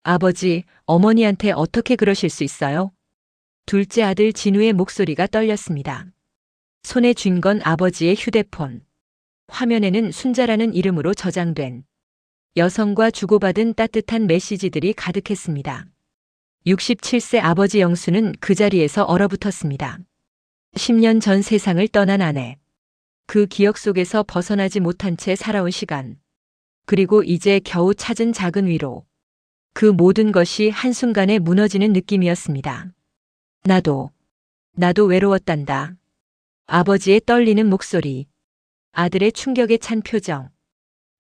아버지, 어머니한테 어떻게 그러실 수 있어요? 둘째 아들 진우의 목소리가 떨렸습니다. 손에 쥔 건 아버지의 휴대폰. 화면에는 순자라는 이름으로 저장된 여성과 주고받은 따뜻한 메시지들이 가득했습니다. 67세 아버지 영수는 그 자리에서 얼어붙었습니다. 10년 전 세상을 떠난 아내. 그 기억 속에서 벗어나지 못한 채 살아온 시간. 그리고 이제 겨우 찾은 작은 위로. 그 모든 것이 한순간에 무너지는 느낌이었습니다. 나도 외로웠단다. 아버지의 떨리는 목소리. 아들의 충격에 찬 표정.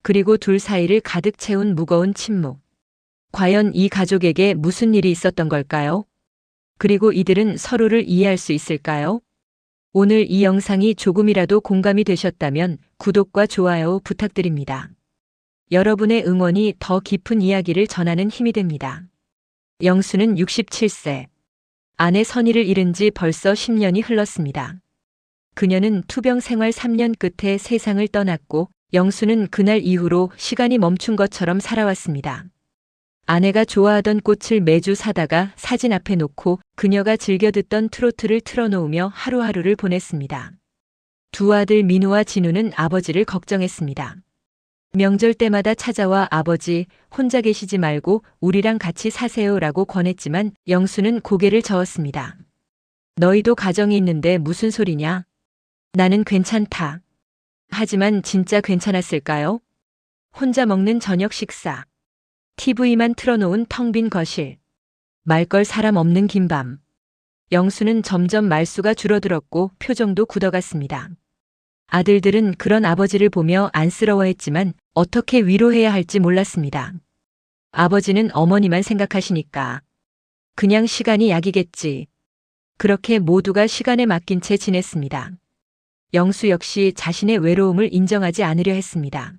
그리고 둘 사이를 가득 채운 무거운 침묵. 과연 이 가족에게 무슨 일이 있었던 걸까요? 그리고 이들은 서로를 이해할 수 있을까요? 오늘 이 영상이 조금이라도 공감이 되셨다면 구독과 좋아요 부탁드립니다. 여러분의 응원이 더 깊은 이야기를 전하는 힘이 됩니다. 영수는 67세. 아내 선희를 잃은 지 벌써 10년이 흘렀습니다. 그녀는 투병 생활 3년 끝에 세상을 떠났고 영수는 그날 이후로 시간이 멈춘 것처럼 살아왔습니다. 아내가 좋아하던 꽃을 매주 사다가 사진 앞에 놓고 그녀가 즐겨 듣던 트로트를 틀어놓으며 하루하루를 보냈습니다. 두 아들 민우와 진우는 아버지를 걱정했습니다. 명절 때마다 찾아와 아버지, 혼자 계시지 말고 우리랑 같이 사세요라고 권했지만 영수는 고개를 저었습니다. 너희도 가정이 있는데 무슨 소리냐? 나는 괜찮다. 하지만 진짜 괜찮았을까요? 혼자 먹는 저녁 식사. TV만 틀어놓은 텅 빈 거실. 말 걸 사람 없는 긴 밤. 영수는 점점 말수가 줄어들었고 표정도 굳어갔습니다. 아들들은 그런 아버지를 보며 안쓰러워했지만 어떻게 위로해야 할지 몰랐습니다. 아버지는 어머니만 생각하시니까. 그냥 시간이 약이겠지. 그렇게 모두가 시간에 맡긴 채 지냈습니다. 영수 역시 자신의 외로움을 인정하지 않으려 했습니다.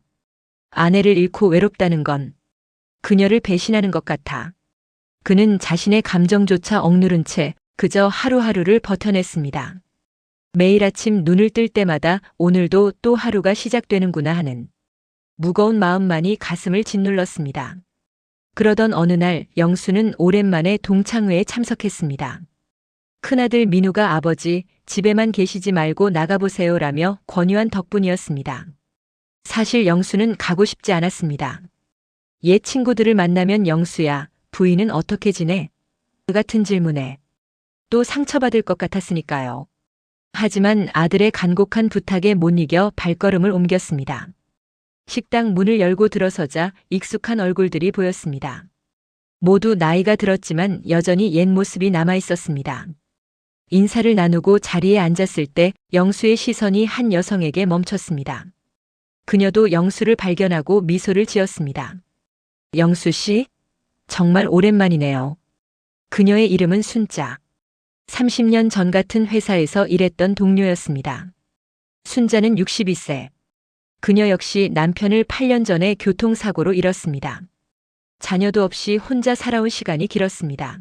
아내를 잃고 외롭다는 건 그녀를 배신하는 것 같아. 그는 자신의 감정조차 억누른 채 그저 하루하루를 버텨냈습니다. 매일 아침 눈을 뜰 때마다 오늘도 또 하루가 시작되는구나 하는 무거운 마음만이 가슴을 짓눌렀습니다. 그러던 어느 날 영수는 오랜만에 동창회에 참석했습니다. 큰아들 민우가 아버지, 집에만 계시지 말고 나가보세요라며 권유한 덕분이었습니다. 사실 영수는 가고 싶지 않았습니다. 옛 친구들을 만나면 영수야, 부인은 어떻게 지내? 그 같은 질문에 또 상처받을 것 같았으니까요. 하지만 아들의 간곡한 부탁에 못 이겨 발걸음을 옮겼습니다. 식당 문을 열고 들어서자 익숙한 얼굴들이 보였습니다. 모두 나이가 들었지만 여전히 옛 모습이 남아 있었습니다. 인사를 나누고 자리에 앉았을 때 영수의 시선이 한 여성에게 멈췄습니다. 그녀도 영수를 발견하고 미소를 지었습니다. 영수 씨? 정말 오랜만이네요. 그녀의 이름은 순자. 30년 전 같은 회사에서 일했던 동료였습니다. 순자는 62세. 그녀 역시 남편을 8년 전에 교통사고로 잃었습니다. 자녀도 없이 혼자 살아온 시간이 길었습니다.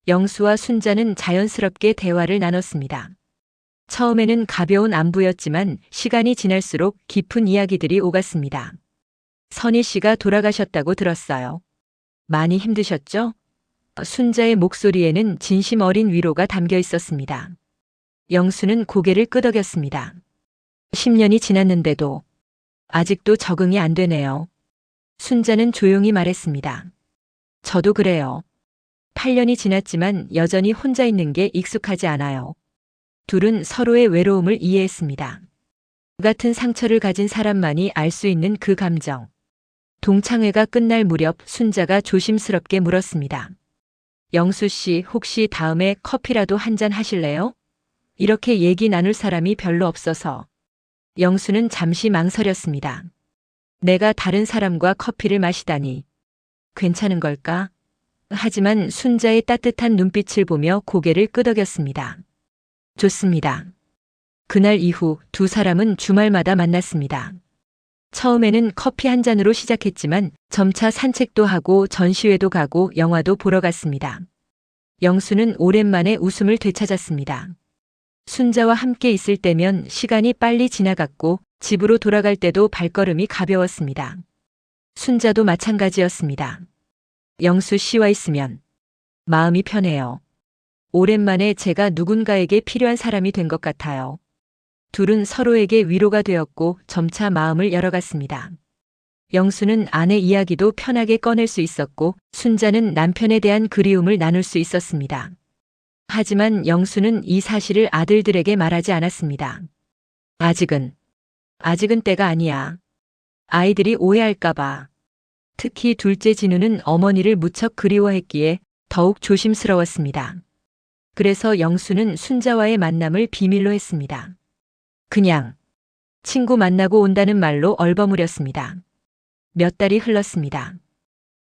영수와 순자는 자연스럽게 대화를 나눴습니다. 처음에는 가벼운 안부였지만 시간이 지날수록 깊은 이야기들이 오갔습니다. 선희 씨가 돌아가셨다고 들었어요. 많이 힘드셨죠? 순자의 목소리에는 진심 어린 위로가 담겨 있었습니다. 영수는 고개를 끄덕였습니다. 10년이 지났는데도 아직도 적응이 안 되네요. 순자는 조용히 말했습니다. 저도 그래요. 8년이 지났지만 여전히 혼자 있는 게 익숙하지 않아요. 둘은 서로의 외로움을 이해했습니다. 같은 상처를 가진 사람만이 알 수 있는 그 감정. 동창회가 끝날 무렵 순자가 조심스럽게 물었습니다. 영수 씨, 혹시 다음에 커피라도 한잔 하실래요? 이렇게 얘기 나눌 사람이 별로 없어서. 영수는 잠시 망설였습니다. 내가 다른 사람과 커피를 마시다니. 괜찮은 걸까? 하지만 순자의 따뜻한 눈빛을 보며 고개를 끄덕였습니다. 좋습니다. 그날 이후 두 사람은 주말마다 만났습니다. 처음에는 커피 한 잔으로 시작했지만 점차 산책도 하고 전시회도 가고 영화도 보러 갔습니다. 영수는 오랜만에 웃음을 되찾았습니다. 순자와 함께 있을 때면 시간이 빨리 지나갔고 집으로 돌아갈 때도 발걸음이 가벼웠습니다. 순자도 마찬가지였습니다. 영수 씨와 있으면 마음이 편해요. 오랜만에 제가 누군가에게 필요한 사람이 된 것 같아요. 둘은 서로에게 위로가 되었고 점차 마음을 열어갔습니다. 영수는 아내 이야기도 편하게 꺼낼 수 있었고 순자는 남편에 대한 그리움을 나눌 수 있었습니다. 하지만 영수는 이 사실을 아들들에게 말하지 않았습니다. 아직은 때가 아니야. 아이들이 오해할까봐. 특히 둘째 진우는 어머니를 무척 그리워했기에 더욱 조심스러웠습니다. 그래서 영수는 순자와의 만남을 비밀로 했습니다. 그냥 친구 만나고 온다는 말로 얼버무렸습니다. 몇 달이 흘렀습니다.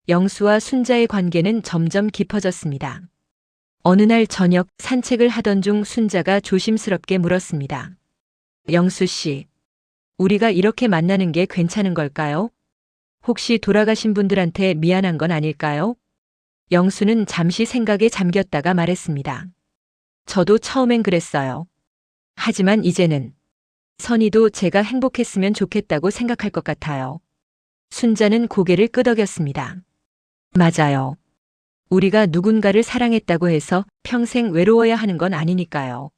영수와 순자의 관계는 점점 깊어졌습니다. 어느 날 저녁 산책을 하던 중 순자가 조심스럽게 물었습니다. 영수 씨, 우리가 이렇게 만나는 게 괜찮은 걸까요? 혹시 돌아가신 분들한테 미안한 건 아닐까요? 영수는 잠시 생각에 잠겼다가 말했습니다. 저도 처음엔 그랬어요. 하지만 이제는 선희도 제가 행복했으면 좋겠다고 생각할 것 같아요. 순자는 고개를 끄덕였습니다. 맞아요. 우리가 누군가를 사랑했다고 해서 평생 외로워야 하는 건 아니니까요.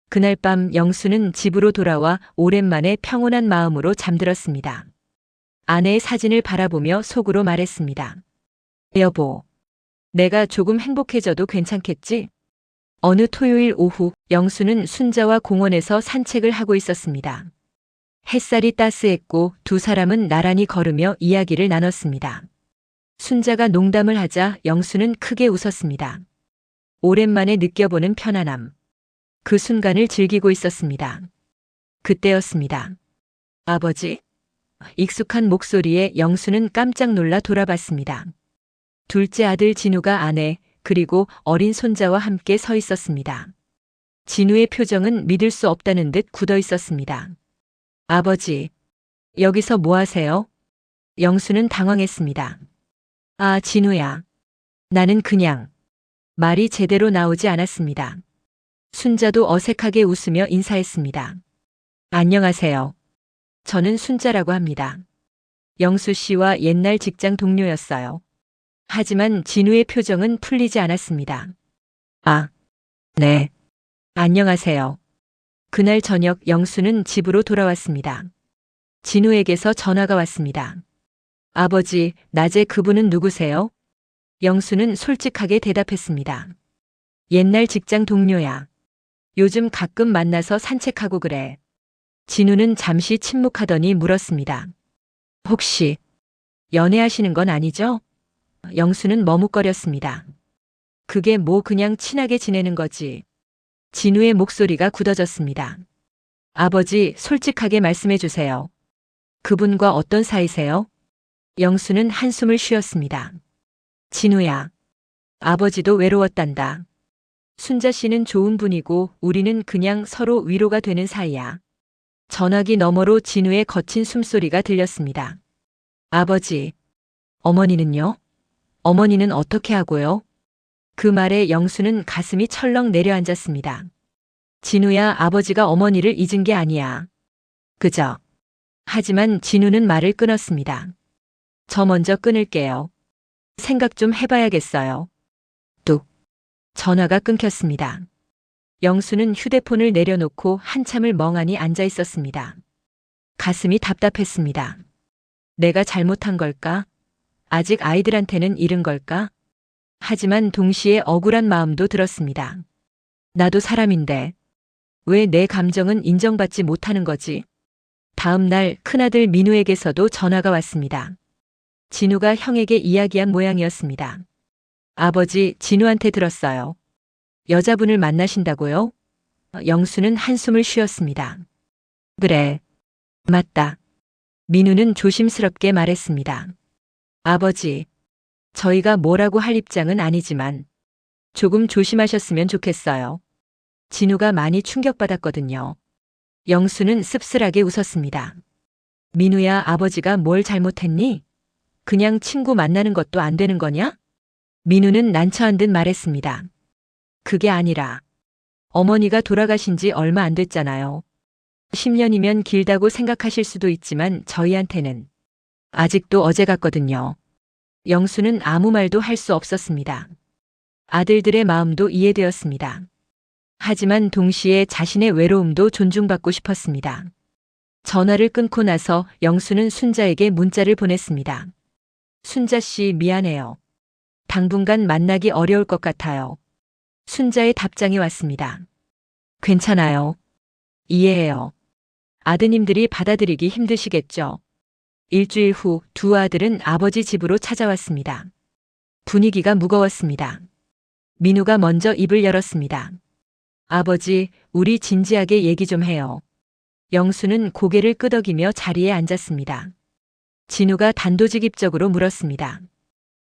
그날 밤 영수는 집으로 돌아와 오랜만에 평온한 마음으로 잠들었습니다. 아내의 사진을 바라보며 속으로 말했습니다. 여보, 내가 조금 행복해져도 괜찮겠지? 어느 토요일 오후 영수는 순자와 공원에서 산책을 하고 있었습니다. 햇살이 따스했고 두 사람은 나란히 걸으며 이야기를 나눴습니다. 순자가 농담을 하자 영수는 크게 웃었습니다. 오랜만에 느껴보는 편안함. 그 순간을 즐기고 있었습니다. 그때였습니다. 아버지? 익숙한 목소리에 영수는 깜짝 놀라 돌아봤습니다. 둘째 아들 진우가 아내 그리고 어린 손자와 함께 서 있었습니다. 진우의 표정은 믿을 수 없다는 듯 굳어 있었습니다. 아버지, 여기서 뭐 하세요? 영수는 당황했습니다. 아, 진우야. 나는 그냥. 말이 제대로 나오지 않았습니다. 순자도 어색하게 웃으며 인사했습니다. 안녕하세요. 저는 순자라고 합니다. 영수 씨와 옛날 직장 동료였어요. 하지만 진우의 표정은 풀리지 않았습니다. 아, 네. 안녕하세요. 그날 저녁 영수는 집으로 돌아왔습니다. 진우에게서 전화가 왔습니다. 아버지, 낮에 그분은 누구세요? 영수는 솔직하게 대답했습니다. 옛날 직장 동료야. 요즘 가끔 만나서 산책하고 그래. 진우는 잠시 침묵하더니 물었습니다. 혹시 연애하시는 건 아니죠? 영수는 머뭇거렸습니다. 그게 뭐 그냥 친하게 지내는 거지. 진우의 목소리가 굳어졌습니다. 아버지, 솔직하게 말씀해 주세요. 그분과 어떤 사이세요? 영수는 한숨을 쉬었습니다. 진우야, 아버지도 외로웠단다. 순자 씨는 좋은 분이고 우리는 그냥 서로 위로가 되는 사이야. 전화기 너머로 진우의 거친 숨소리가 들렸습니다. 아버지, 어머니는요? 어머니는 어떻게 하고요? 그 말에 영수는 가슴이 철렁 내려앉았습니다. 진우야, 아버지가 어머니를 잊은 게 아니야. 그저. 하지만 진우는 말을 끊었습니다. 저 먼저 끊을게요. 생각 좀 해봐야겠어요. 뚝. 전화가 끊겼습니다. 영수는 휴대폰을 내려놓고 한참을 멍하니 앉아 있었습니다. 가슴이 답답했습니다. 내가 잘못한 걸까? 아직 아이들한테는 이른 걸까? 하지만 동시에 억울한 마음도 들었습니다. 나도 사람인데 왜 내 감정은 인정받지 못하는 거지? 다음 날 큰아들 민우에게서도 전화가 왔습니다. 진우가 형에게 이야기한 모양이었습니다. 아버지, 진우한테 들었어요. 여자분을 만나신다고요? 영수는 한숨을 쉬었습니다. 그래. 맞다. 민우는 조심스럽게 말했습니다. 아버지, 저희가 뭐라고 할 입장은 아니지만 조금 조심하셨으면 좋겠어요. 진우가 많이 충격받았거든요. 영수는 씁쓸하게 웃었습니다. 민우야, 아버지가 뭘 잘못했니? 그냥 친구 만나는 것도 안 되는 거냐? 민우는 난처한 듯 말했습니다. 그게 아니라 어머니가 돌아가신 지 얼마 안 됐잖아요. 10년이면 길다고 생각하실 수도 있지만 저희한테는 아직도 어제 같거든요. 영수는 아무 말도 할 수 없었습니다. 아들들의 마음도 이해되었습니다. 하지만 동시에 자신의 외로움도 존중받고 싶었습니다. 전화를 끊고 나서 영수는 순자에게 문자를 보냈습니다. 순자 씨, 미안해요. 당분간 만나기 어려울 것 같아요. 순자의 답장이 왔습니다. 괜찮아요. 이해해요. 아드님들이 받아들이기 힘드시겠죠. 일주일 후 두 아들은 아버지 집으로 찾아왔습니다. 분위기가 무거웠습니다. 민우가 먼저 입을 열었습니다. 아버지, 우리 진지하게 얘기 좀 해요. 영수는 고개를 끄덕이며 자리에 앉았습니다. 진우가 단도직입적으로 물었습니다.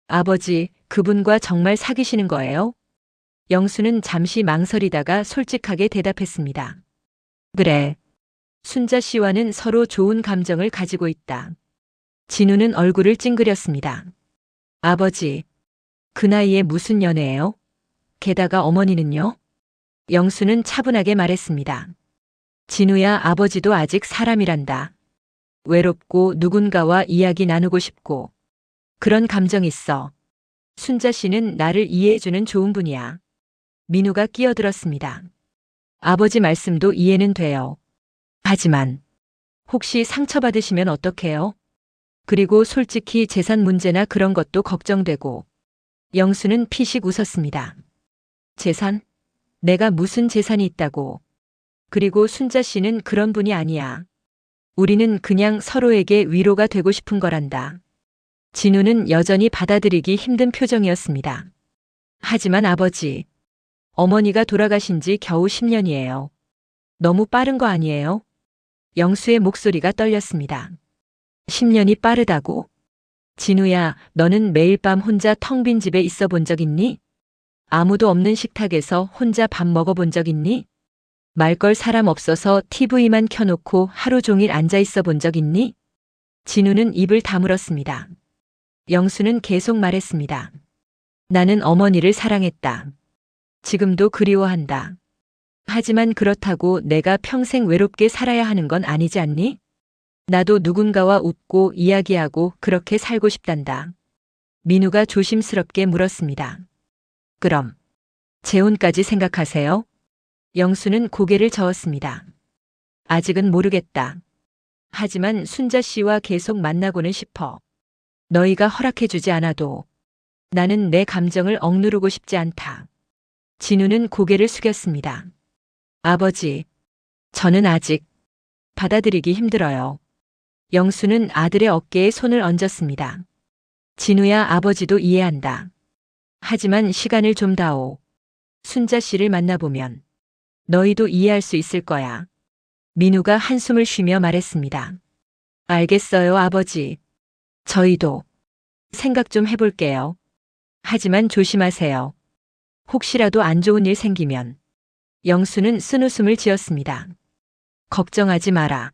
아버지, 그분과 정말 사귀시는 거예요? 영수는 잠시 망설이다가 솔직하게 대답했습니다. 그래. 순자 씨와는 서로 좋은 감정을 가지고 있다. 진우는 얼굴을 찡그렸습니다. 아버지, 그 나이에 무슨 연애예요? 게다가 어머니는요? 영수는 차분하게 말했습니다. 진우야, 아버지도 아직 사람이란다. 외롭고 누군가와 이야기 나누고 싶고 그런 감정 있어. 순자 씨는 나를 이해해주는 좋은 분이야. 민우가 끼어들었습니다. 아버지 말씀도 이해는 돼요. 하지만 혹시 상처받으시면 어떡해요? 그리고 솔직히 재산 문제나 그런 것도 걱정되고. 영수는 피식 웃었습니다. 재산? 내가 무슨 재산이 있다고. 그리고 순자 씨는 그런 분이 아니야. 우리는 그냥 서로에게 위로가 되고 싶은 거란다. 진우는 여전히 받아들이기 힘든 표정이었습니다. 하지만 아버지, 어머니가 돌아가신 지 겨우 10년이에요. 너무 빠른 거 아니에요? 영수의 목소리가 떨렸습니다. 10년이 빠르다고? 진우야, 너는 매일 밤 혼자 텅 빈 집에 있어 본 적 있니? 아무도 없는 식탁에서 혼자 밥 먹어본 적 있니? 말걸 사람 없어서 TV만 켜놓고 하루 종일 앉아 있어 본 적 있니? 진우는 입을 다물었습니다. 영수는 계속 말했습니다. 나는 어머니를 사랑했다. 지금도 그리워한다. 하지만 그렇다고 내가 평생 외롭게 살아야 하는 건 아니지 않니? 나도 누군가와 웃고 이야기하고 그렇게 살고 싶단다. 민우가 조심스럽게 물었습니다. 그럼 재혼까지 생각하세요? 영수는 고개를 저었습니다. 아직은 모르겠다. 하지만 순자 씨와 계속 만나고는 싶어. 너희가 허락해주지 않아도 나는 내 감정을 억누르고 싶지 않다. 진우는 고개를 숙였습니다. 아버지, 저는 아직 받아들이기 힘들어요. 영수는 아들의 어깨에 손을 얹었습니다. 진우야, 아버지도 이해한다. 하지만 시간을 좀 다오. 순자 씨를 만나보면 너희도 이해할 수 있을 거야. 민우가 한숨을 쉬며 말했습니다. 알겠어요, 아버지. 저희도 생각 좀 해볼게요. 하지만 조심하세요. 혹시라도 안 좋은 일 생기면. 영수는 쓴웃음을 지었습니다. 걱정하지 마라.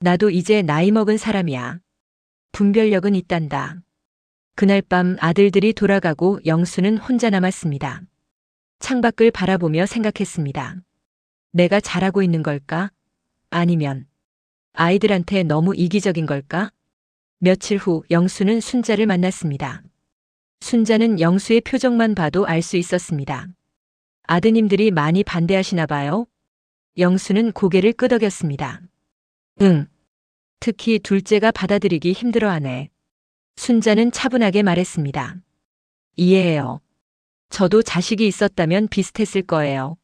나도 이제 나이 먹은 사람이야. 분별력은 있단다. 그날 밤 아들들이 돌아가고 영수는 혼자 남았습니다. 창밖을 바라보며 생각했습니다. 내가 잘하고 있는 걸까? 아니면 아이들한테 너무 이기적인 걸까? 며칠 후 영수는 순자를 만났습니다. 순자는 영수의 표정만 봐도 알 수 있었습니다. 아드님들이 많이 반대하시나 봐요? 영수는 고개를 끄덕였습니다. 응. 특히 둘째가 받아들이기 힘들어하네. 순자는 차분하게 말했습니다. 이해해요. 저도 자식이 있었다면 비슷했을 거예요.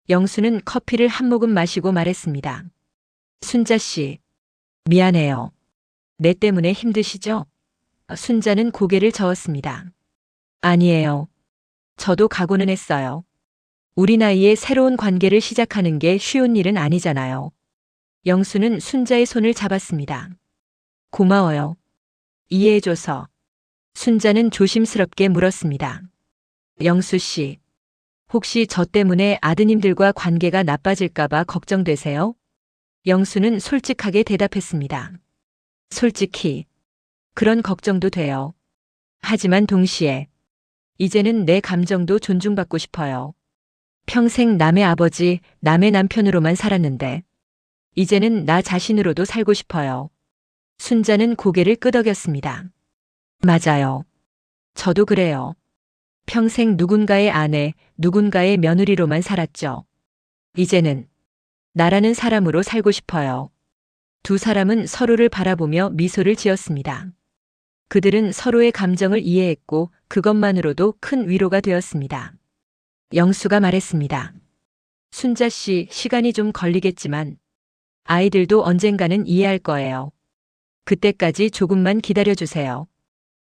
영수는 커피를 한 모금 마시고 말했습니다. 순자 씨, 미안해요. 내 때문에 힘드시죠? 순자는 고개를 저었습니다. 아니에요. 저도 각오는 했어요. 우리 나이에 새로운 관계를 시작하는 게 쉬운 일은 아니잖아요. 영수는 순자의 손을 잡았습니다. 고마워요. 이해해줘서. 순자는 조심스럽게 물었습니다. 영수 씨, 혹시 저 때문에 아드님들과 관계가 나빠질까봐 걱정되세요? 영수는 솔직하게 대답했습니다. 솔직히, 그런 걱정도 돼요. 하지만 동시에, 이제는 내 감정도 존중받고 싶어요. 평생 남의 아버지, 남의 남편으로만 살았는데, 이제는 나 자신으로도 살고 싶어요. 순자는 고개를 끄덕였습니다. 맞아요. 저도 그래요. 평생 누군가의 아내, 누군가의 며느리로만 살았죠. 이제는 나라는 사람으로 살고 싶어요. 두 사람은 서로를 바라보며 미소를 지었습니다. 그들은 서로의 감정을 이해했고 그것만으로도 큰 위로가 되었습니다. 영수가 말했습니다. 순자 씨, 시간이 좀 걸리겠지만 아이들도 언젠가는 이해할 거예요. 그때까지 조금만 기다려주세요.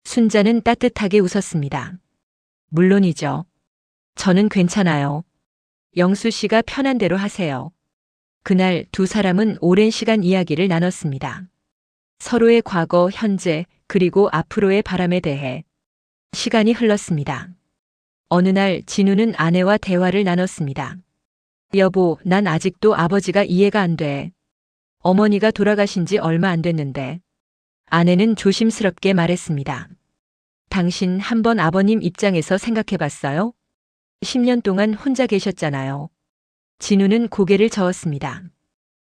순자는 따뜻하게 웃었습니다. 물론이죠. 저는 괜찮아요. 영수 씨가 편한 대로 하세요. 그날 두 사람은 오랜 시간 이야기를 나눴습니다. 서로의 과거, 현재, 그리고 앞으로의 바람에 대해. 시간이 흘렀습니다. 어느 날 진우는 아내와 대화를 나눴습니다. 여보, 난 아직도 아버지가 이해가 안 돼. 어머니가 돌아가신 지 얼마 안 됐는데. 아내는 조심스럽게 말했습니다. 당신 한번 아버님 입장에서 생각해 봤어요? 10년 동안 혼자 계셨잖아요. 진우는 고개를 저었습니다.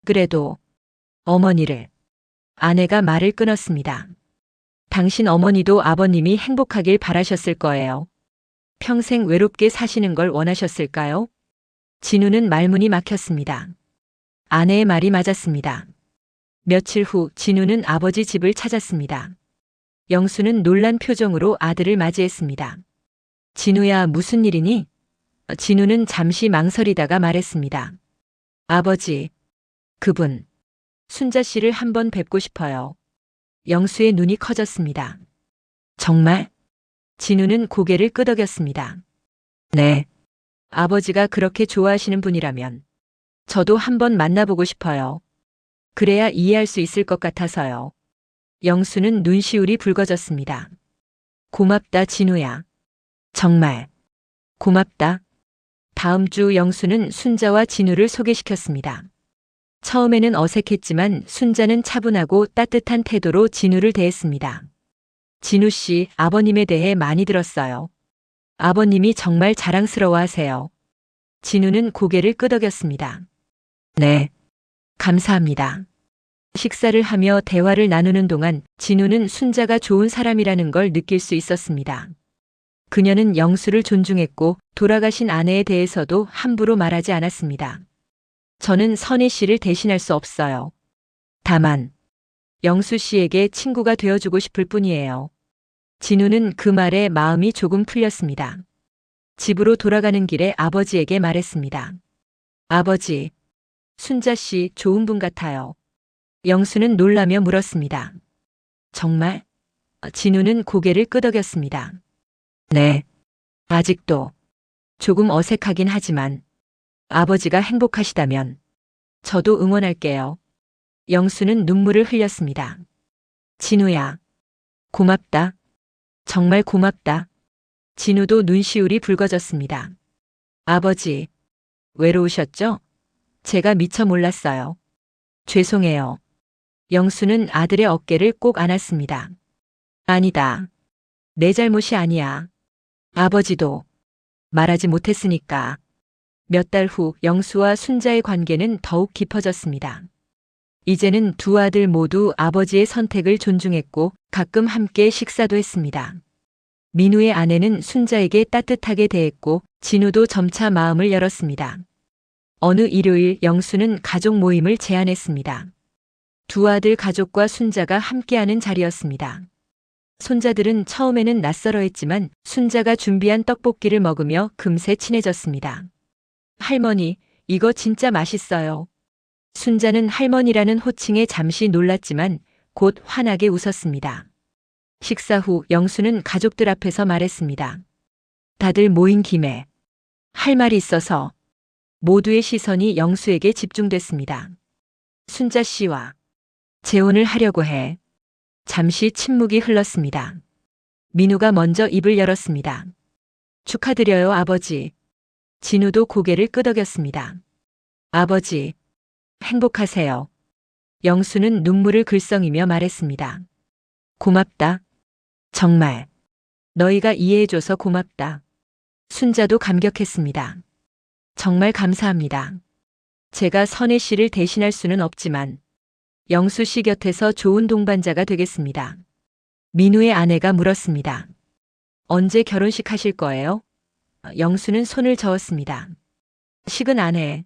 그래도 어머니를. 아내가 말을 끊었습니다. 당신 어머니도 아버님이 행복하길 바라셨을 거예요. 평생 외롭게 사시는 걸 원하셨을까요? 진우는 말문이 막혔습니다. 아내의 말이 맞았습니다. 며칠 후 진우는 아버지 집을 찾았습니다. 영수는 놀란 표정으로 아들을 맞이했습니다. 진우야, 무슨 일이니? 진우는 잠시 망설이다가 말했습니다. 아버지, 그분, 순자 씨를 한번 뵙고 싶어요. 영수의 눈이 커졌습니다. 정말? 진우는 고개를 끄덕였습니다. 네. 아버지가 그렇게 좋아하시는 분이라면 저도 한번 만나보고 싶어요. 그래야 이해할 수 있을 것 같아서요. 영수는 눈시울이 붉어졌습니다. 고맙다, 진우야. 정말 고맙다. 다음 주 영수는 순자와 진우를 소개시켰습니다. 처음에는 어색했지만 순자는 차분하고 따뜻한 태도로 진우를 대했습니다. 진우 씨, 아버님에 대해 많이 들었어요. 아버님이 정말 자랑스러워하세요. 진우는 고개를 끄덕였습니다. 네, 감사합니다. 식사를 하며 대화를 나누는 동안 진우는 순자가 좋은 사람이라는 걸 느낄 수 있었습니다. 그녀는 영수를 존중했고 돌아가신 아내에 대해서도 함부로 말하지 않았습니다. 저는 선희 씨를 대신할 수 없어요. 다만 영수 씨에게 친구가 되어주고 싶을 뿐이에요. 진우는 그 말에 마음이 조금 풀렸습니다. 집으로 돌아가는 길에 아버지에게 말했습니다. 아버지, 순자 씨 좋은 분 같아요. 영수는 놀라며 물었습니다. 정말? 진우는 고개를 끄덕였습니다. 네. 아직도 조금 어색하긴 하지만 아버지가 행복하시다면 저도 응원할게요. 영수는 눈물을 흘렸습니다. 진우야, 고맙다. 정말 고맙다. 진우도 눈시울이 붉어졌습니다. 아버지, 외로우셨죠? 제가 미처 몰랐어요. 죄송해요. 영수는 아들의 어깨를 꼭 안았습니다. 아니다. 내 잘못이 아니야. 아버지도 말하지 못했으니까. 몇 달 후 영수와 순자의 관계는 더욱 깊어졌습니다. 이제는 두 아들 모두 아버지의 선택을 존중했고 가끔 함께 식사도 했습니다. 민우의 아내는 순자에게 따뜻하게 대했고 진우도 점차 마음을 열었습니다. 어느 일요일 영수는 가족 모임을 제안했습니다. 두 아들 가족과 순자가 함께하는 자리였습니다. 손자들은 처음에는 낯설어했지만 순자가 준비한 떡볶이를 먹으며 금세 친해졌습니다. 할머니, 이거 진짜 맛있어요. 순자는 할머니라는 호칭에 잠시 놀랐지만 곧 환하게 웃었습니다. 식사 후 영수는 가족들 앞에서 말했습니다. 다들 모인 김에 할 말이 있어서. 모두의 시선이 영수에게 집중됐습니다. 순자 씨와 재혼을 하려고 해. 잠시 침묵이 흘렀습니다. 민우가 먼저 입을 열었습니다. 축하드려요, 아버지. 진우도 고개를 끄덕였습니다. 아버지, 행복하세요. 영수는 눈물을 글썽이며 말했습니다. 고맙다. 정말. 너희가 이해해줘서 고맙다. 순자도 감격했습니다. 정말 감사합니다. 제가 선혜 씨를 대신할 수는 없지만 영수 씨 곁에서 좋은 동반자가 되겠습니다. 민우의 아내가 물었습니다. 언제 결혼식 하실 거예요? 영수는 손을 저었습니다. 식은 안 해.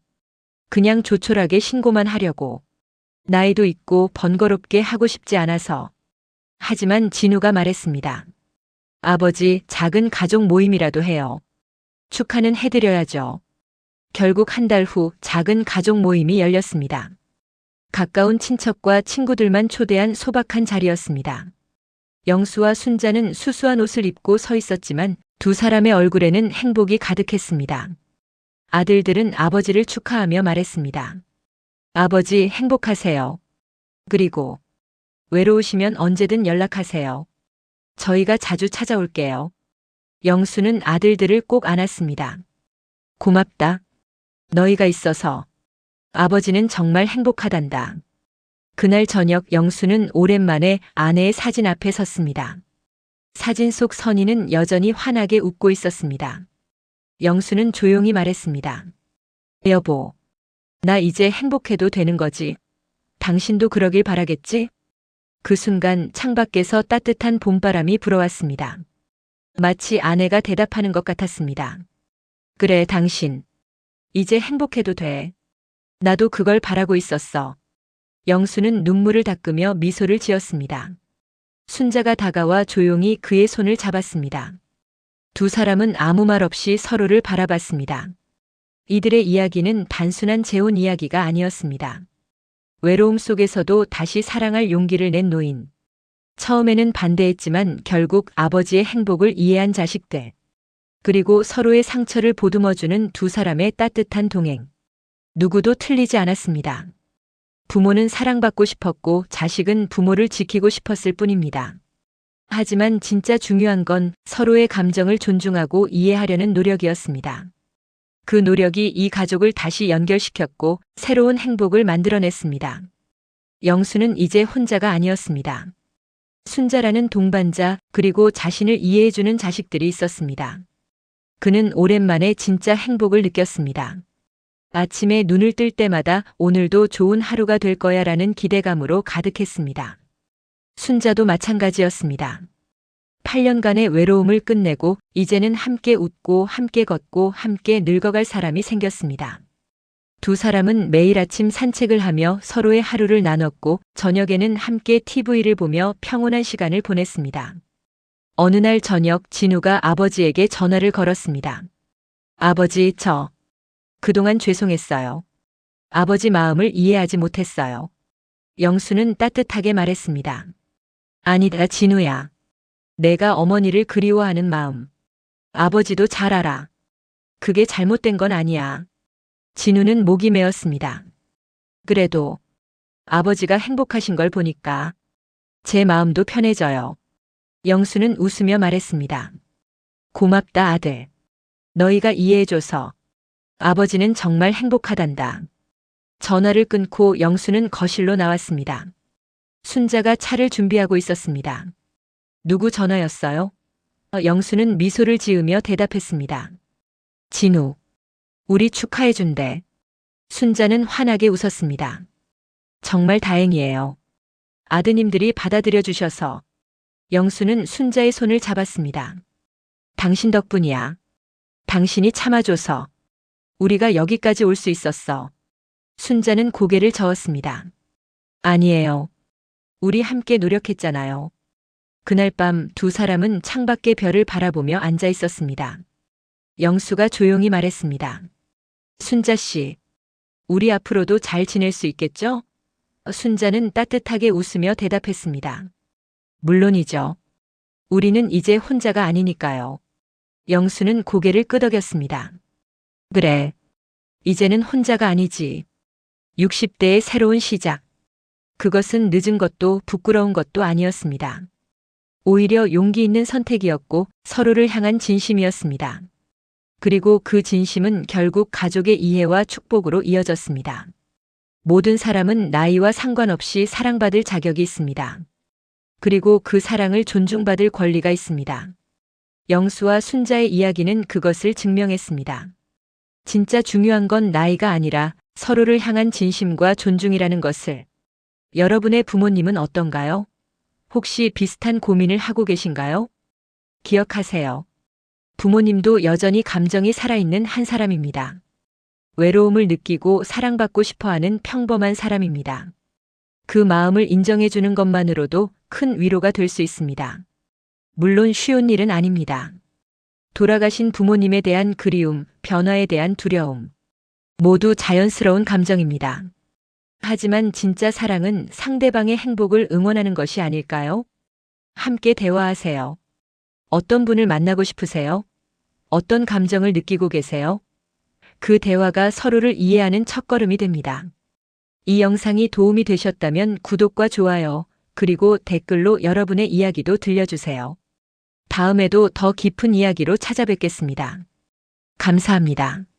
그냥 조촐하게 신고만 하려고. 나이도 있고 번거롭게 하고 싶지 않아서. 하지만 진우가 말했습니다. 아버지, 작은 가족 모임이라도 해요. 축하는 해드려야죠. 결국 한 달 후 작은 가족 모임이 열렸습니다. 가까운 친척과 친구들만 초대한 소박한 자리였습니다. 영수와 순자는 수수한 옷을 입고 서 있었지만 두 사람의 얼굴에는 행복이 가득했습니다. 아들들은 아버지를 축하하며 말했습니다. 아버지, 행복하세요. 그리고 외로우시면 언제든 연락하세요. 저희가 자주 찾아올게요. 영수는 아들들을 꼭 안았습니다. 고맙다. 너희가 있어서. 아버지는 정말 행복하단다. 그날 저녁 영수는 오랜만에 아내의 사진 앞에 섰습니다. 사진 속 선희는 여전히 환하게 웃고 있었습니다. 영수는 조용히 말했습니다. 여보, 나 이제 행복해도 되는 거지? 당신도 그러길 바라겠지? 그 순간 창밖에서 따뜻한 봄바람이 불어왔습니다. 마치 아내가 대답하는 것 같았습니다. 그래, 당신. 이제 행복해도 돼. 나도 그걸 바라고 있었어. 영수는 눈물을 닦으며 미소를 지었습니다. 순자가 다가와 조용히 그의 손을 잡았습니다. 두 사람은 아무 말 없이 서로를 바라봤습니다. 이들의 이야기는 단순한 재혼 이야기가 아니었습니다. 외로움 속에서도 다시 사랑할 용기를 낸 노인. 처음에는 반대했지만 결국 아버지의 행복을 이해한 자식들. 그리고 서로의 상처를 보듬어주는 두 사람의 따뜻한 동행. 누구도 틀리지 않았습니다. 부모는 사랑받고 싶었고 자식은 부모를 지키고 싶었을 뿐입니다. 하지만 진짜 중요한 건 서로의 감정을 존중하고 이해하려는 노력이었습니다. 그 노력이 이 가족을 다시 연결시켰고 새로운 행복을 만들어냈습니다. 영수는 이제 혼자가 아니었습니다. 순자라는 동반자 그리고 자신을 이해해주는 자식들이 있었습니다. 그는 오랜만에 진짜 행복을 느꼈습니다. 아침에 눈을 뜰 때마다 오늘도 좋은 하루가 될 거야 라는 기대감으로 가득했습니다. 순자도 마찬가지였습니다. 8년간의 외로움을 끝내고 이제는 함께 웃고 함께 걷고 함께 늙어갈 사람이 생겼습니다. 두 사람은 매일 아침 산책을 하며 서로의 하루를 나눴고 저녁에는 함께 TV를 보며 평온한 시간을 보냈습니다. 어느 날 저녁 진우가 아버지에게 전화를 걸었습니다. 아버지, 저 그동안 죄송했어요. 아버지 마음을 이해하지 못했어요. 영수는 따뜻하게 말했습니다. 아니다, 진우야. 내가 어머니를 그리워하는 마음. 아버지도 잘 알아. 그게 잘못된 건 아니야. 진우는 목이 메었습니다. 그래도 아버지가 행복하신 걸 보니까 제 마음도 편해져요. 영수는 웃으며 말했습니다. 고맙다, 아들. 너희가 이해해줘서. 아버지는 정말 행복하단다. 전화를 끊고 영수는 거실로 나왔습니다. 순자가 차를 준비하고 있었습니다. 누구 전화였어요? 영수는 미소를 지으며 대답했습니다. 진우. 우리 축하해준대. 순자는 환하게 웃었습니다. 정말 다행이에요. 아드님들이 받아들여 주셔서. 영수는 순자의 손을 잡았습니다. 당신 덕분이야. 당신이 참아줘서. 우리가 여기까지 올 수 있었어. 순자는 고개를 저었습니다. 아니에요. 우리 함께 노력했잖아요. 그날 밤 두 사람은 창밖의 별을 바라보며 앉아 있었습니다. 영수가 조용히 말했습니다. 순자 씨, 우리 앞으로도 잘 지낼 수 있겠죠? 순자는 따뜻하게 웃으며 대답했습니다. 물론이죠. 우리는 이제 혼자가 아니니까요. 영수는 고개를 끄덕였습니다. 그래. 이제는 혼자가 아니지. 60대의 새로운 시작. 그것은 늦은 것도 부끄러운 것도 아니었습니다. 오히려 용기 있는 선택이었고 서로를 향한 진심이었습니다. 그리고 그 진심은 결국 가족의 이해와 축복으로 이어졌습니다. 모든 사람은 나이와 상관없이 사랑받을 자격이 있습니다. 그리고 그 사랑을 존중받을 권리가 있습니다. 영수와 순자의 이야기는 그것을 증명했습니다. 진짜 중요한 건 나이가 아니라 서로를 향한 진심과 존중이라는 것을. 여러분의 부모님은 어떤가요? 혹시 비슷한 고민을 하고 계신가요? 기억하세요. 부모님도 여전히 감정이 살아있는 한 사람입니다. 외로움을 느끼고 사랑받고 싶어 하는 평범한 사람입니다. 그 마음을 인정해주는 것만으로도 큰 위로가 될 수 있습니다. 물론 쉬운 일은 아닙니다. 돌아가신 부모님에 대한 그리움, 변화에 대한 두려움. 모두 자연스러운 감정입니다. 하지만 진짜 사랑은 상대방의 행복을 응원하는 것이 아닐까요? 함께 대화하세요. 어떤 분을 만나고 싶으세요? 어떤 감정을 느끼고 계세요? 그 대화가 서로를 이해하는 첫걸음이 됩니다. 이 영상이 도움이 되셨다면 구독과 좋아요, 그리고 댓글로 여러분의 이야기도 들려주세요. 다음에도 더 깊은 이야기로 찾아뵙겠습니다. 감사합니다.